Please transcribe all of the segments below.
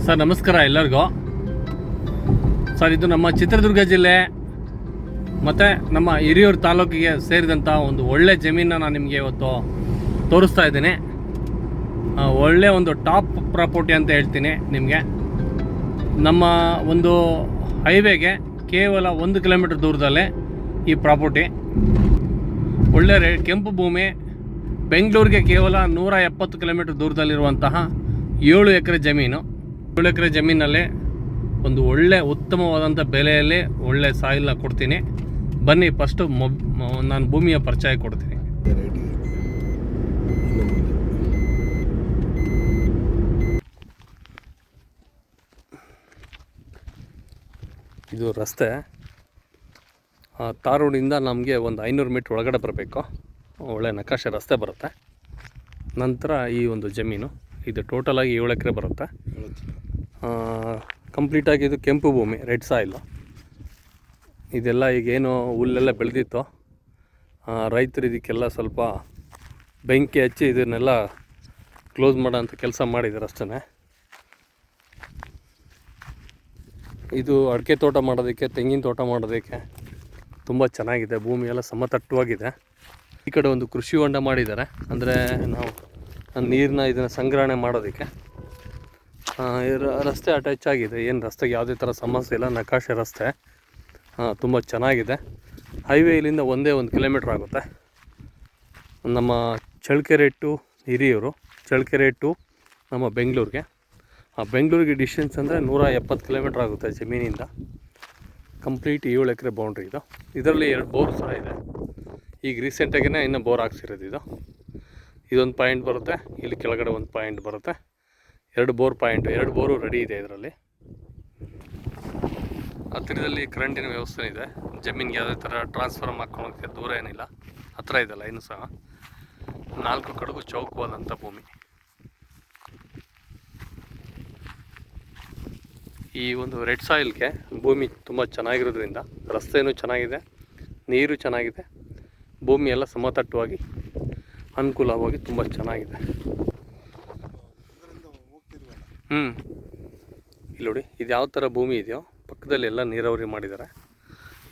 Sir ನಮಸ್ಕಾರ ಎಲ್ಲರಿಗೂ. Sir ಇದು ನಮ್ಮ ಚಿತ್ರದುರ್ಗ ಜಿಲ್ಲೆ ಮತ್ತು ನಮ್ಮ ಹಿರಿಯೂರು ತಾಲೂಕಿಗೆ ಸೇರಿದಂಥ ಒಂದು ಒಳ್ಳೆ ಜಮೀನನ್ನು ನಾನು ನಿಮಗೆ ಇವತ್ತು ತೋರಿಸ್ತಾ ಇದ್ದೀನಿ. ಒಳ್ಳೆ ಒಂದು ಟಾಪ್ ಪ್ರಾಪರ್ಟಿ ಅಂತ ಹೇಳ್ತೀನಿ ನಿಮಗೆ. ನಮ್ಮ ಒಂದು ಹೈವೇಗೆ ಕೇವಲ 1 ಕಿಲೋಮೀಟರ್ ದೂರದಲ್ಲೇ ಈ ಪ್ರಾಪರ್ಟಿ. ಒಳ್ಳೆ ಕೆಂಪು ಭೂಮಿ. ಬೆಂಗಳೂರಿಗೆ ಕೇವಲ 170 ಕಿಲೋಮೀಟರ್ ದೂರದಲ್ಲಿರುವಂತಹ 7 ಎಕರೆ ಜಮೀನು. 7 ಎಕರೆ ಜಮೀನಲ್ಲಿ ಒಂದು ಒಳ್ಳೆ ಉತ್ತಮವಾದಂಥ ಬೆಲೆಯಲ್ಲಿ ಒಳ್ಳೆ ಸಾಯಿಲ್ನ ಕೊಡ್ತೀನಿ. ಬನ್ನಿ ಫಸ್ಟು ನಾನು ಭೂಮಿಯ ಪರಿಚಯ ಕೊಡ್ತೀನಿ. ಇದು ರಸ್ತೆ. ತಾರ್ ರೋಡಿಂದ ನಮಗೆ ಒಂದು 500 ಮೀಟ್ರ್ ಒಳಗಡೆ ಬರಬೇಕು. ಒಳ್ಳೆ ನಕಾಶೆ ರಸ್ತೆ ಬರುತ್ತೆ. ನಂತರ ಈ ಒಂದು ಜಮೀನು ಇದು ಟೋಟಲಾಗಿ 7 ಎಕರೆ ಬರುತ್ತೆ. ಕಂಪ್ಲೀಟಾಗಿ ಇದು ಕೆಂಪು ಭೂಮಿ, ರೆಡ್ ಸಾಯಿಲು. ಇದೆಲ್ಲ ಈಗೇನು ಹುಲ್ಲೆಲ್ಲ ಬೆಳೆದಿತ್ತು, ರೈತರು ಇದಕ್ಕೆಲ್ಲ ಸ್ವಲ್ಪ ಬೆಂಕಿ ಹಚ್ಚಿ ಇದನ್ನೆಲ್ಲ ಕ್ಲೋಸ್ ಮಾಡೋಂಥ ಕೆಲಸ ಮಾಡಿದ್ದಾರೆ ಅಷ್ಟೇ. ಇದು ಅಡಿಕೆ ತೋಟ ಮಾಡೋದಕ್ಕೆ, ತೆಂಗಿನ ತೋಟ ಮಾಡೋದಕ್ಕೆ ತುಂಬ ಚೆನ್ನಾಗಿದೆ. ಭೂಮಿ ಎಲ್ಲ ಸಮತಟ್ಟವಾಗಿದೆ. ಈ ಕಡೆ ಒಂದು ಕೃಷಿ ಹೊಂಡ ಮಾಡಿದ್ದಾರೆ, ಅಂದರೆ ನಾವು ನೀರನ್ನ ಇದನ್ನು ಸಂಗ್ರಹಣೆ ಮಾಡೋದಕ್ಕೆ. ರಸ್ತೆ ಅಟ್ಯಾಚ್ ಆಗಿದೆ, ಏನು ರಸ್ತೆಗೆ ಯಾವುದೇ ಥರ ಸಮಸ್ಯೆ ಇಲ್ಲ. ನಕಾಶೆ ರಸ್ತೆ ತುಂಬ ಚೆನ್ನಾಗಿದೆ. ಹೈವೇ ಇಲ್ಲಿಂದ 1 ಕಿಲೋಮೀಟ್ರ್ ಆಗುತ್ತೆ. ನಮ್ಮ ಚಳ್ಳಕೆರೆ ಟು ಹಿರಿಯೂರು, ಚಳ್ಳಕೆರೆ ಟು ನಮ್ಮ ಬೆಂಗಳೂರಿಗೆ. ಬೆಂಗಳೂರಿಗೆ ಡಿಸ್ಟೆನ್ಸ್ ಅಂದರೆ 170 ಕಿಲೋಮೀಟ್ರ್ ಆಗುತ್ತೆ ಜಮೀನಿಂದ. ಕಂಪ್ಲೀಟ್ 7 ಎಕರೆ ಬೌಂಡ್ರಿ ಇದು. ಇದರಲ್ಲಿ 2 ಬೋರ್ ಸಹ ಇದೆ. ಈಗ ರೀಸೆಂಟಾಗಿಯೇ ಇನ್ನೂ ಬೋರ್ ಹಾಕ್ಸಿರೋದು ಇದು. ಇದೊಂದು ಪಾಯಿಂಟ್ ಬರುತ್ತೆ, ಇಲ್ಲಿ ಕೆಳಗಡೆ ಒಂದು ಪಾಯಿಂಟ್ ಬರುತ್ತೆ. 2 ಬೋರ್ ಪಾಯಿಂಟ್, 2 ಬೋರು ರೆಡಿ ಇದೆ ಇದರಲ್ಲಿ. ಹತ್ತಿರದಲ್ಲಿ ಕರೆಂಟಿನ ವ್ಯವಸ್ಥೆ ಇದೆ. ಜಮೀನಿಗೆ ಯಾವುದೇ ಥರ ಟ್ರಾನ್ಸ್ಫಾರ್ಮ್ ಹಾಕ್ಕೊಳೋಕ್ಕೆ ದೂರ ಏನಿಲ್ಲ, ಹತ್ತಿರ ಇದೆ ಲೈನು ಸಹ. 4 ಕಡೆಗೂ ಚೌಕವಾದಂಥ ಭೂಮಿ. ಈ ಒಂದು ರೆಡ್ ಸಾಯಿಲ್ಗೆ ಭೂಮಿ ತುಂಬ ಚೆನ್ನಾಗಿರೋದ್ರಿಂದ ರಸ್ತೆಯೂ ಚೆನ್ನಾಗಿದೆ, ನೀರು ಚೆನ್ನಾಗಿದೆ, ಭೂಮಿ ಎಲ್ಲ ಸಮತಟ್ಟವಾಗಿ ಅನುಕೂಲವಾಗಿ ತುಂಬ ಚೆನ್ನಾಗಿದೆ. ಇಲ್ಲಿ ನೋಡಿ, ಇದು ಯಾವ ಥರ ಭೂಮಿ ಇದೆಯೋ ಪಕ್ಕದಲ್ಲಿ ಎಲ್ಲ ನೀರಾವರಿ ಮಾಡಿದ್ದಾರೆ.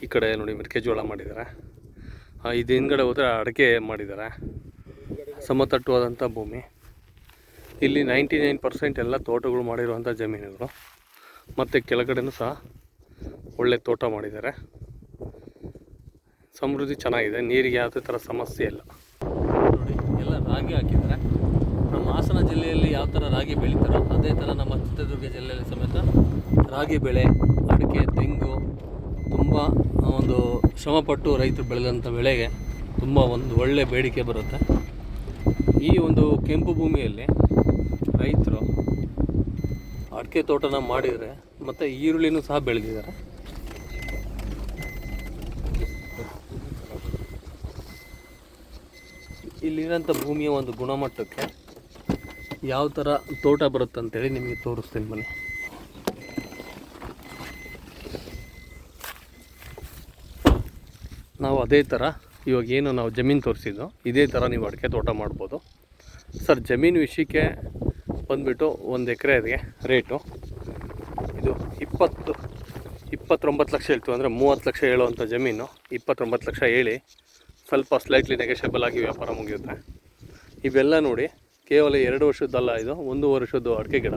ಈ ಕಡೆ ನೋಡಿ ಮೆಕ್ಕೆಜೋಳ ಮಾಡಿದ್ದಾರೆ. ಇದು ಹಿಂದ್ಗಡೆ ಹೋದರೆ ಅಡಿಕೆ ಮಾಡಿದ್ದಾರೆ. ಸಮತಟ್ಟವಾದಂಥ ಭೂಮಿ. ಇಲ್ಲಿ 99% ಎಲ್ಲ ತೋಟಗಳು ಮಾಡಿರುವಂಥ ಜಮೀನುಗಳು. ಮತ್ತು ಕೆಳಗಡೆನೂ ಸಹ ಒಳ್ಳೆ ತೋಟ ಮಾಡಿದ್ದಾರೆ. ಸಮೃದ್ಧಿ ಚೆನ್ನಾಗಿದೆ, ನೀರಿಗೆ ಯಾವುದೇ ಥರ ಸಮಸ್ಯೆ ಇಲ್ಲ. ನೋಡಿ ಎಲ್ಲ ರಾಗಿ ಹಾಕಿದ್ದಾರೆ. ನಮ್ಮ ಹಾಸನ ಜಿಲ್ಲೆಯಲ್ಲಿ ಯಾವ ಥರ ರಾಗಿ ಬೆಳೀತಾರೋ ಅದೇ ಥರ ನಮ್ಮ ಚಿತ್ರದುರ್ಗ ಜಿಲ್ಲೆಯಲ್ಲಿ ಸಮೇತ ರಾಗಿ ಬೆಳೆ, ಅಡಿಕೆ, ತೆಂಗು ತುಂಬ ಒಂದು ಶ್ರಮಪಟ್ಟು ರೈತರು ಬೆಳೆದಂಥ ಬೆಳೆಗೆ ತುಂಬ ಒಂದು ಒಳ್ಳೆ ಬೇಡಿಕೆ ಬರುತ್ತೆ. ಈ ಒಂದು ಕೆಂಪು ಭೂಮಿಯಲ್ಲಿ ರೈತರು ಅಡಿಕೆ ತೋಟನ ಮಾಡಿದರೆ ಮತ್ತು ಈರುಳ್ಳಿನೂ ಸಹ ಬೆಳೆದಿದ್ದಾರೆ. ಇಲ್ಲಿರೋಂಥ ಭೂಮಿಯ ಒಂದು ಗುಣಮಟ್ಟಕ್ಕೆ ಯಾವ ಥರ ತೋಟ ಬರುತ್ತೆ ಅಂತೇಳಿ ನಿಮಗೆ ತೋರಿಸ್ತೀನಿ ಬನ್ನಿ. ನಾವು ಅದೇ ಥರ ಇವಾಗೇನು ನಾವು ಜಮೀನು ತೋರಿಸಿದ್ದು ಇದೇ ಥರ ನೀವು ಅಡಿಕೆ ತೋಟ ಮಾಡ್ಬೋದು. ಸರ್ ಜಮೀನು ವಿಷಯಕ್ಕೆ ಬಂದುಬಿಟ್ಟು 1 ಎಕರೆಗೆ ರೇಟು ಇದು 29 ಲಕ್ಷ ಹೇಳ್ತೀವಿ. ಅಂದರೆ 30 ಲಕ್ಷ ಹೇಳುವಂಥ ಜಮೀನು 29 ಲಕ್ಷ ಹೇಳಿ ಸ್ವಲ್ಪ ಸ್ಲೈಟ್ಲಿ ನೆಗೋಷಿಯಬಲ್ ಆಗಿ ವ್ಯಾಪಾರ ಮುಗಿಯುತ್ತೆ. ಇವೆಲ್ಲ ನೋಡಿ ಕೇವಲ 2 ವರ್ಷದ್ದಲ್ಲ, ಇದು 1 ವರ್ಷದ್ದು ಅಡಿಕೆ ಗಿಡ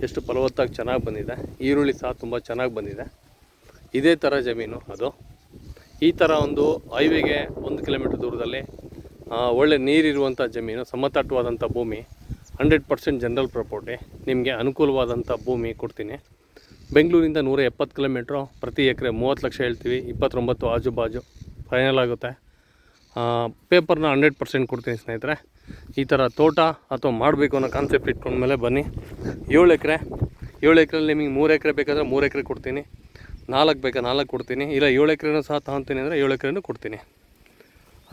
ಎಷ್ಟು ಫಲವತ್ತಾಗಿ ಚೆನ್ನಾಗಿ ಬಂದಿದೆ. ಈರುಳ್ಳಿ ಸಹ ತುಂಬ ಚೆನ್ನಾಗಿ ಬಂದಿದೆ. ಇದೇ ಥರ ಜಮೀನು ಅದು. ಈ ಥರ ಒಂದು ಹೈವೇಗೆ 1 ಕಿಲೋಮೀಟ್ರ್ ದೂರದಲ್ಲಿ ಒಳ್ಳೆ ನೀರಿರುವಂಥ ಜಮೀನು, ಸಮತಟ್ಟವಾದಂಥ ಭೂಮಿ, 100% ಜನರಲ್ ಪ್ರಾಪರ್ಟಿ. ನಿಮಗೆ ಅನುಕೂಲವಾದಂಥ ಭೂಮಿ ಕೊಡ್ತೀನಿ. ಬೆಂಗಳೂರಿಂದ 170 ಕಿಲೋಮೀಟ್ರು, ಪ್ರತಿ ಎಕರೆ 30 ಲಕ್ಷ ಹೇಳ್ತೀವಿ. 29 ಆಜು ಬಾಜು ಫೈನಲ್ ಆಗುತ್ತೆ. ಪೇಪರ್ನ 100% ಕೊಡ್ತೀನಿ ಸ್ನೇಹಿತರೆ. ಈ ಥರ ತೋಟ ಅಥವಾ ಮಾಡಬೇಕು ಅನ್ನೋ ಕಾನ್ಸೆಪ್ಟ್ ಇಟ್ಕೊಂಡ್ಮೇಲೆ ಬನ್ನಿ. 7 ಎಕರೆಯಲ್ಲಿ ನಿಮಗೆ 3 ಎಕರೆ ಬೇಕಾದರೆ 3 ಎಕರೆ ಕೊಡ್ತೀನಿ, 4 ಬೇಕಾ 4 ಕೊಡ್ತೀನಿ, ಇಲ್ಲ 7 ಎಕರೆನೂ ಸಹ ತಗೊತೀನಿ ಅಂದರೆ 7 ಎಕರೆನೂ ಕೊಡ್ತೀನಿ.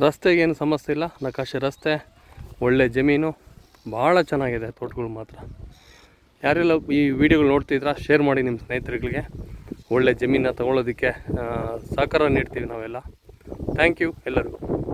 ರಸ್ತೆಗೇನು ಸಮಸ್ಯೆ ಇಲ್ಲ, ನಕಾಶೆ ರಸ್ತೆ, ಒಳ್ಳೆ ಜಮೀನು, ಭಾಳ ಚೆನ್ನಾಗಿದೆ ತೋಟಗಳು ಮಾತ್ರ. ಯಾರೆಲ್ಲ ಈ ವಿಡಿಯೋಗಳು ನೋಡ್ತಿದ್ರೆ ಶೇರ್ ಮಾಡಿ ನಿಮ್ಮ ಸ್ನೇಹಿತರುಗಳಿಗೆ. ಒಳ್ಳೆ ಜಮೀನನ್ನ ತೊಗೊಳ್ಳೋದಕ್ಕೆ ಸಹಕಾರ ನೀಡ್ತೀವಿ ನಾವೆಲ್ಲ. ಥ್ಯಾಂಕ್ ಯು ಎಲ್ಲರಿಗೂ.